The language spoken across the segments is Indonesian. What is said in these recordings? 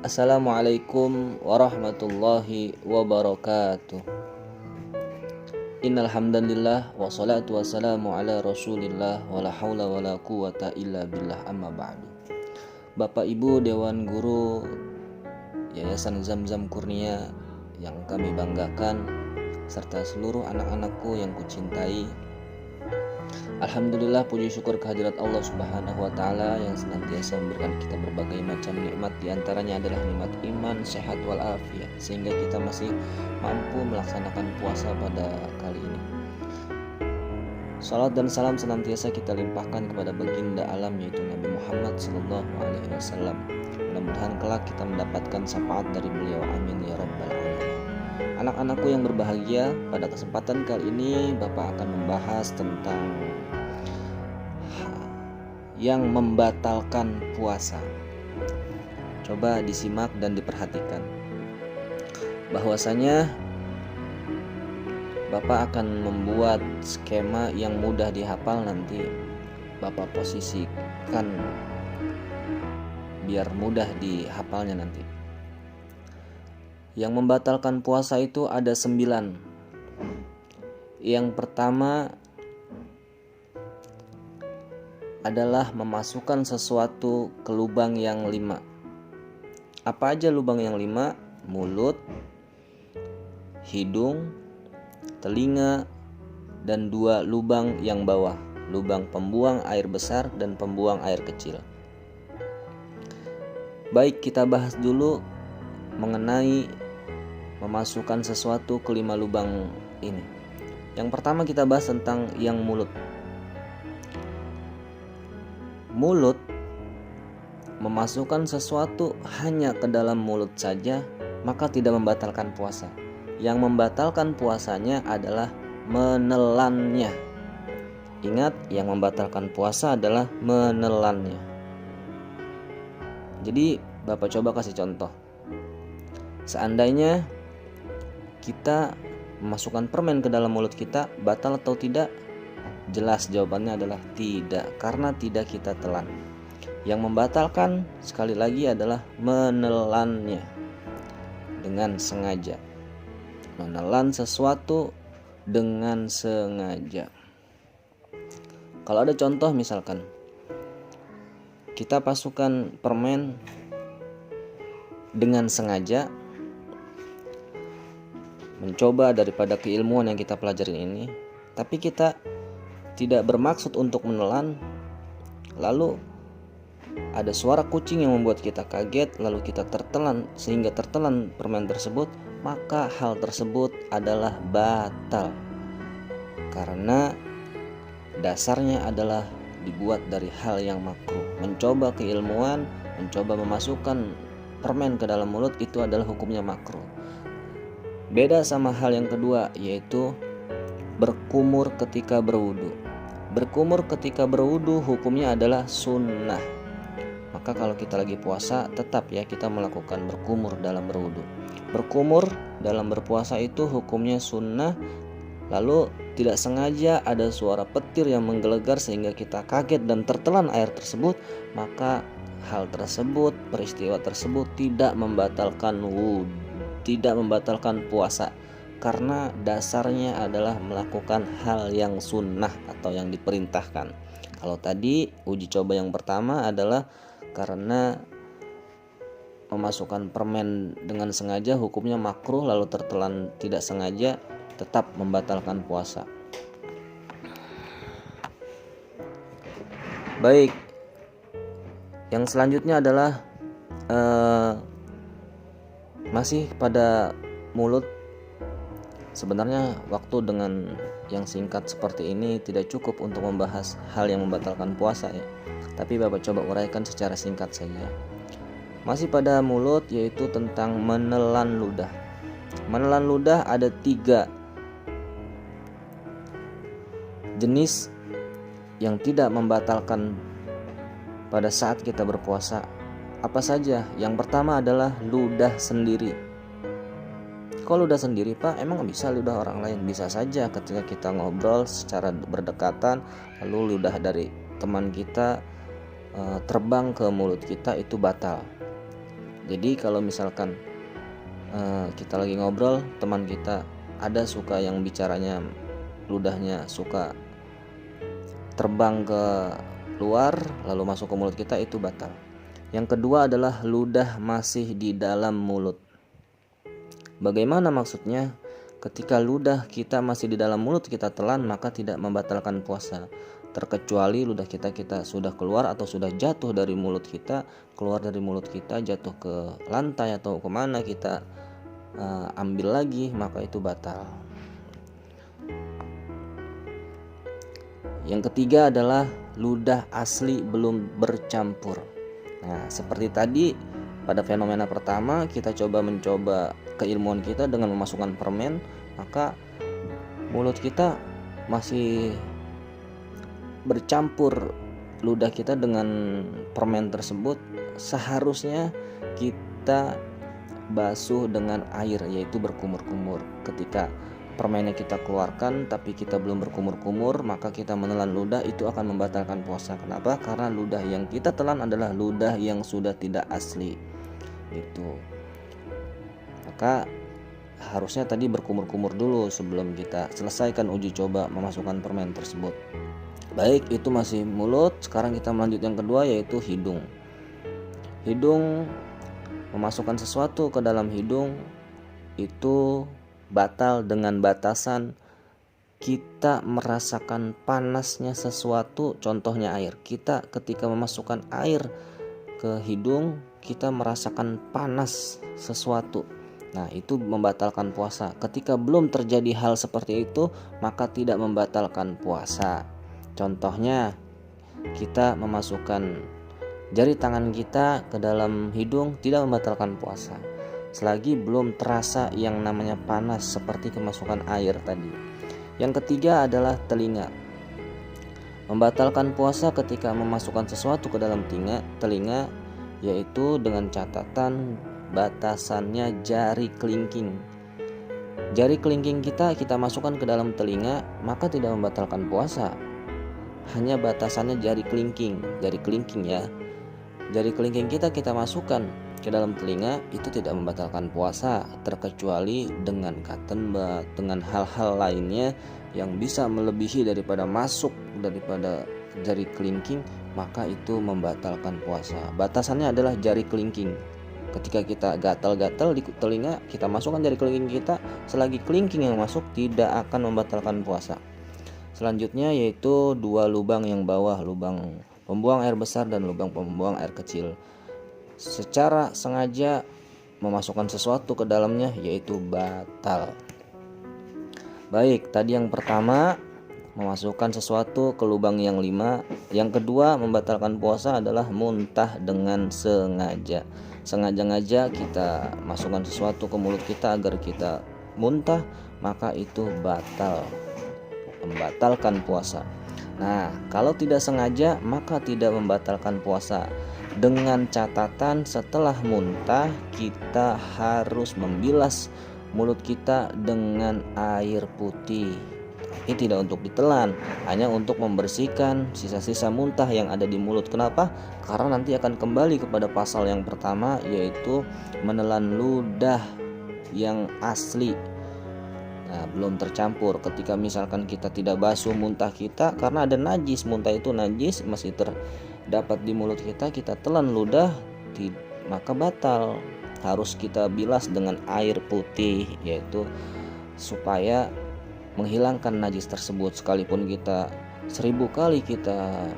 Assalamualaikum warahmatullahi wabarakatuh. Innal hamdalillah wassalatu wassalamu ala Rasulillah wala haula wala quwata illa billah amma ba'du. Bapak Ibu Dewan Guru Yayasan Zamzam Kurnia yang kami banggakan, serta seluruh anak-anakku yang kucintai, alhamdulillah, puji syukur kehadirat Allah Subhanahu wa taala yang senantiasa memberikan kita berbagai macam nikmat. Di antaranya adalah nikmat iman, sehat walafiat, sehingga kita masih mampu melaksanakan puasa pada kali ini. Salat dan salam senantiasa kita limpahkan kepada baginda alam, yaitu Nabi Muhammad SAW. Mudah-mudahan kelak kita mendapatkan syafaat dari beliau, amin ya rabbal alamin. Anak-anakku yang berbahagia, pada kesempatan kali ini Bapak akan membahas tentang yang membatalkan puasa. Coba disimak dan diperhatikan. Bahwasanya Bapak akan membuat skema yang mudah dihafal, nanti Bapak posisikan biar mudah dihafalnya nanti. Yang membatalkan puasa itu ada 9. Yang pertama adalah memasukkan sesuatu ke lubang yang 5. Apa aja lubang yang 5? Mulut, hidung, telinga, dan 2 lubang yang bawah, lubang pembuang air besar dan pembuang air kecil. Baik, kita bahas dulu mengenai memasukkan sesuatu ke 5 lubang ini. Yang pertama kita bahas tentang yang mulut. Mulut, memasukkan sesuatu hanya ke dalam mulut saja, maka tidak membatalkan puasa. Yang membatalkan puasanya adalah menelannya. Ingat, yang membatalkan puasa adalah menelannya. Jadi Bapak coba kasih contoh. Seandainya kita memasukkan permen ke dalam mulut kita, batal atau tidak? Jelas jawabannya adalah tidak, karena tidak kita telan. Yang membatalkan sekali lagi adalah menelannya dengan sengaja. Menelan sesuatu dengan sengaja. Kalau ada contoh, misalkan kita masukkan permen dengan sengaja, mencoba daripada keilmuan yang kita pelajarin ini, tapi kita tidak bermaksud untuk menelan, lalu ada suara kucing yang membuat kita kaget, lalu kita tertelan sehingga tertelan permen tersebut, maka hal tersebut adalah batal, karena dasarnya adalah dibuat dari hal yang makruh. Mencoba keilmuan, mencoba memasukkan permen ke dalam mulut, itu adalah hukumnya makruh. Beda sama hal yang kedua, yaitu berkumur ketika berwudu. Berkumur ketika berwudu hukumnya adalah sunnah. Maka kalau kita lagi puasa, tetap ya kita melakukan berkumur dalam berwudu. Berkumur dalam berpuasa itu hukumnya sunnah. Lalu tidak sengaja ada suara petir yang menggelegar sehingga kita kaget dan tertelan air tersebut, maka hal tersebut, peristiwa tersebut tidak membatalkan wudu, tidak membatalkan puasa, karena dasarnya adalah melakukan hal yang sunnah atau yang diperintahkan. Kalau tadi uji coba yang pertama adalah karena memasukkan permen dengan sengaja, hukumnya makruh, lalu tertelan tidak sengaja, tetap membatalkan puasa. Baik, yang selanjutnya adalah masih pada mulut. Sebenarnya waktu dengan yang singkat seperti ini tidak cukup untuk membahas hal yang membatalkan puasa ya. Tapi Bapak coba uraikan secara singkat saja. Masih pada mulut, yaitu tentang menelan ludah. Menelan ludah ada 3 jenis yang tidak membatalkan pada saat kita berpuasa. Apa saja? Yang pertama adalah ludah sendiri. Kok ludah sendiri, Pak? Emang bisa ludah orang lain? Bisa saja ketika kita ngobrol secara berdekatan, lalu ludah dari teman kita terbang ke mulut kita, itu batal. Jadi kalau misalkan kita lagi ngobrol, teman kita ada suka yang bicaranya ludahnya suka terbang ke luar lalu masuk ke mulut kita, itu batal. Yang kedua adalah ludah masih di dalam mulut. Bagaimana maksudnya? Ketika ludah kita masih di dalam mulut kita telan, maka tidak membatalkan puasa, terkecuali ludah kita sudah keluar atau sudah jatuh dari mulut kita, keluar dari mulut kita, jatuh ke lantai atau kemana kita ambil lagi, maka itu batal. Yang ketiga adalah ludah asli belum bercampur. Nah, seperti tadi pada fenomena pertama kita mencoba keilmuan kita dengan memasukkan permen, maka mulut kita masih bercampur ludah kita dengan permen tersebut. Seharusnya kita basuh dengan air, yaitu berkumur-kumur. Ketika permennya kita keluarkan tapi kita belum berkumur-kumur, maka kita menelan ludah, itu akan membatalkan puasa. Kenapa? Karena ludah yang kita telan adalah ludah yang sudah tidak asli. Itu. Maka harusnya tadi berkumur-kumur dulu sebelum kita selesaikan uji coba memasukkan permen tersebut. Baik, itu masih mulut. Sekarang kita melanjut yang kedua, yaitu hidung. Hidung, memasukkan sesuatu ke dalam hidung itu batal dengan batasan kita merasakan panasnya sesuatu, contohnya air. Kita ketika memasukkan air ke hidung, kita merasakan panas sesuatu. Nah, itu membatalkan puasa. Ketika belum terjadi hal seperti itu, maka tidak membatalkan puasa. Contohnya, kita memasukkan jari tangan kita ke dalam hidung, tidak membatalkan puasa selagi belum terasa yang namanya panas seperti kemasukan air tadi. Yang ketiga adalah telinga. Membatalkan puasa ketika memasukkan sesuatu ke dalam telinga, yaitu dengan catatan batasannya jari kelingking. Jari kelingking kita masukkan ke dalam telinga, maka tidak membatalkan puasa. Hanya batasannya jari kelingking ya. Jari kelingking kita masukkan ke dalam telinga, itu tidak membatalkan puasa, terkecuali dengan cotton bud, dengan hal-hal lainnya yang bisa melebihi daripada masuk daripada jari kelingking, maka itu membatalkan puasa. Batasannya adalah jari kelingking. Ketika kita gatal-gatal di telinga, kita masukkan jari kelingking kita, selagi kelingking yang masuk tidak akan membatalkan puasa. Selanjutnya yaitu dua lubang yang bawah, lubang pembuang air besar dan lubang pembuang air kecil. Secara sengaja memasukkan sesuatu ke dalamnya, yaitu batal. Baik, tadi yang pertama memasukkan sesuatu ke lubang yang 5. Yang kedua membatalkan puasa adalah muntah dengan sengaja. Sengaja-ngaja kita masukkan sesuatu ke mulut kita agar kita muntah, maka itu batal, membatalkan puasa. Nah, kalau tidak sengaja maka tidak membatalkan puasa. Dengan catatan setelah muntah kita harus membilas mulut kita dengan air putih. Ini tidak untuk ditelan, hanya untuk membersihkan sisa-sisa muntah yang ada di mulut. Kenapa? Karena nanti akan kembali kepada pasal yang pertama, yaitu menelan ludah yang asli. Nah, belum tercampur. Ketika misalkan kita tidak basuh muntah kita karena ada najis, muntah itu najis masih terdapat di mulut kita telan ludah, maka batal. Harus kita bilas dengan air putih, yaitu supaya menghilangkan najis tersebut. Sekalipun kita 1000 kali kita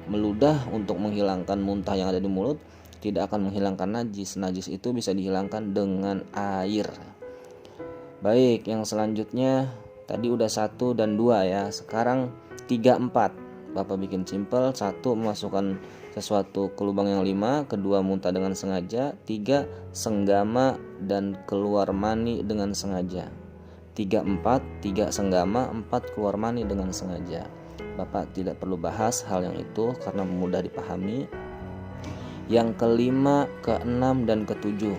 meludah untuk menghilangkan muntah yang ada di mulut, tidak akan menghilangkan najis. Najis itu bisa dihilangkan dengan air. Baik, yang selanjutnya tadi udah 1 dan 2 ya. Sekarang 3, 4. Bapak bikin simpel. 1, memasukkan sesuatu ke lubang yang 5. 2, muntah dengan sengaja. 3, senggama dan keluar mani dengan sengaja. 3, 4. 3, senggama. 4, keluar mani dengan sengaja. Bapak tidak perlu bahas hal yang itu karena mudah dipahami. Yang kelima, ke-6 dan ke-7.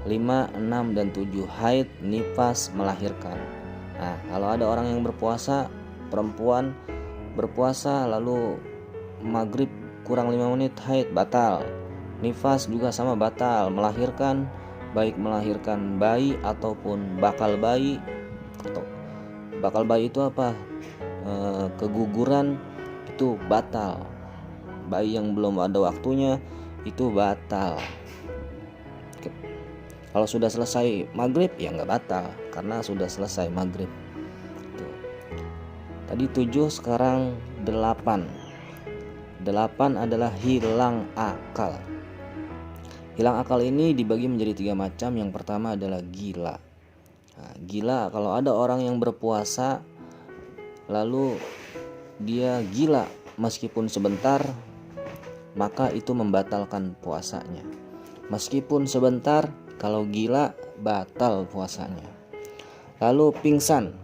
5, 6, dan 7, haid, nifas, melahirkan. Nah, kalau ada orang yang berpuasa, perempuan berpuasa lalu maghrib kurang 5 menit haid, batal. Nifas juga sama, batal. Melahirkan, baik melahirkan bayi ataupun bakal bayi. Atau bakal bayi itu apa? Keguguran itu batal. Bayi yang belum ada waktunya itu batal. Kalau sudah selesai maghrib ya nggak batal, karena sudah selesai maghrib. Tadi 7, sekarang 8. 8 adalah hilang akal. Hilang akal ini dibagi menjadi 3 macam. Yang pertama adalah gila. Nah, gila, kalau ada orang yang berpuasa lalu dia gila meskipun sebentar, maka itu membatalkan puasanya. Meskipun sebentar, kalau gila batal puasanya. Lalu pingsan.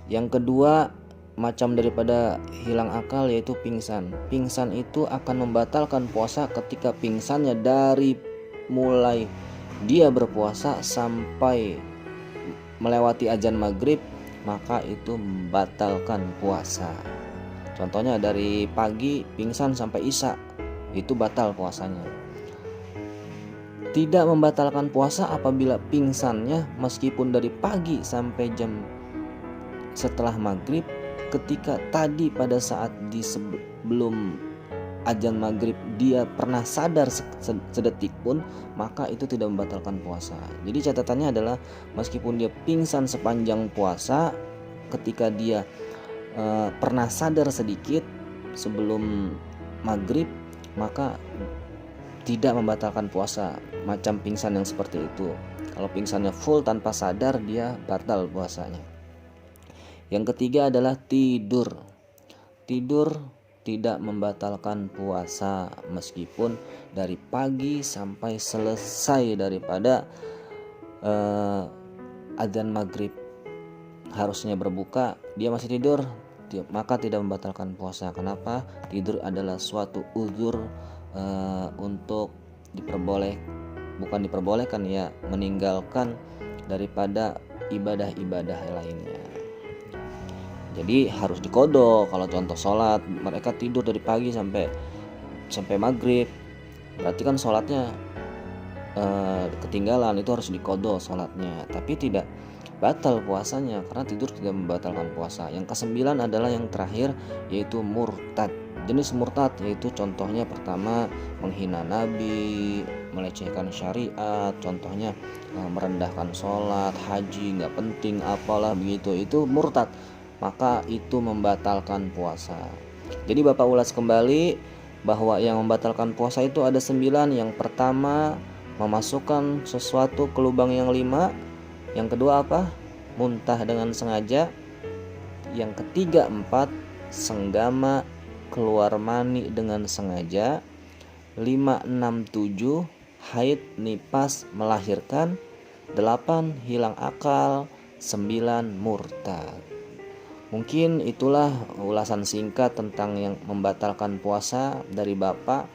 Yang kedua macam daripada hilang akal yaitu pingsan. Pingsan itu akan membatalkan puasa ketika pingsannya dari mulai dia berpuasa sampai melewati azan maghrib, maka itu membatalkan puasa. Contohnya dari pagi pingsan sampai isya, itu batal puasanya. Tidak membatalkan puasa apabila pingsannya meskipun dari pagi sampai jam setelah maghrib, ketika tadi pada saat di sebelum azan maghrib dia pernah sadar sedetik pun, maka itu tidak membatalkan puasa. Jadi catatannya adalah meskipun dia pingsan sepanjang puasa, ketika dia pernah sadar sedikit sebelum maghrib, maka tidak membatalkan puasa. Macam pingsan yang seperti itu. Kalau pingsannya full tanpa sadar, dia batal puasanya. Yang ketiga adalah tidur. Tidur tidak membatalkan puasa meskipun dari pagi sampai selesai daripada adzan maghrib harusnya berbuka, dia masih tidur, maka tidak membatalkan puasa. Kenapa? Tidur adalah suatu uzur untuk bukan diperbolehkan ya, meninggalkan daripada ibadah-ibadah lainnya. Jadi harus diqodho. Kalau contoh sholat, mereka tidur dari pagi sampai maghrib, berarti kan sholatnya ketinggalan, itu harus diqodho sholatnya. Tapi tidak batal puasanya karena tidur tidak membatalkan puasa. Yang ke-9 adalah yang terakhir, yaitu murtad. Jenis murtad yaitu contohnya pertama menghina nabi, melecehkan syariat, contohnya merendahkan sholat, haji nggak penting, apalah begitu, itu murtad, maka itu membatalkan puasa. Jadi Bapak ulas kembali bahwa yang membatalkan puasa itu ada 9. Yang pertama memasukkan sesuatu ke lubang yang 5. Yang kedua apa? Muntah dengan sengaja. Yang ketiga 4 senggama, keluar mani dengan sengaja. 5, 6, 7 haid, nifas, melahirkan. 8 hilang akal. 9 murtad. Mungkin itulah ulasan singkat tentang yang membatalkan puasa dari Bapak.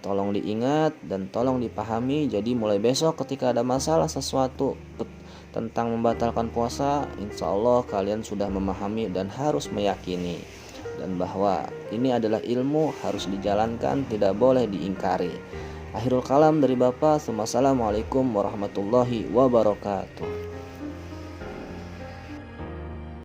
Tolong diingat dan tolong dipahami. Jadi mulai besok ketika ada masalah sesuatu tentang membatalkan puasa, insya Allah kalian sudah memahami dan harus meyakini, dan bahwa ini adalah ilmu, harus dijalankan, tidak boleh diingkari. Akhirul kalam dari Bapak. Assalamualaikum warahmatullahi wabarakatuh.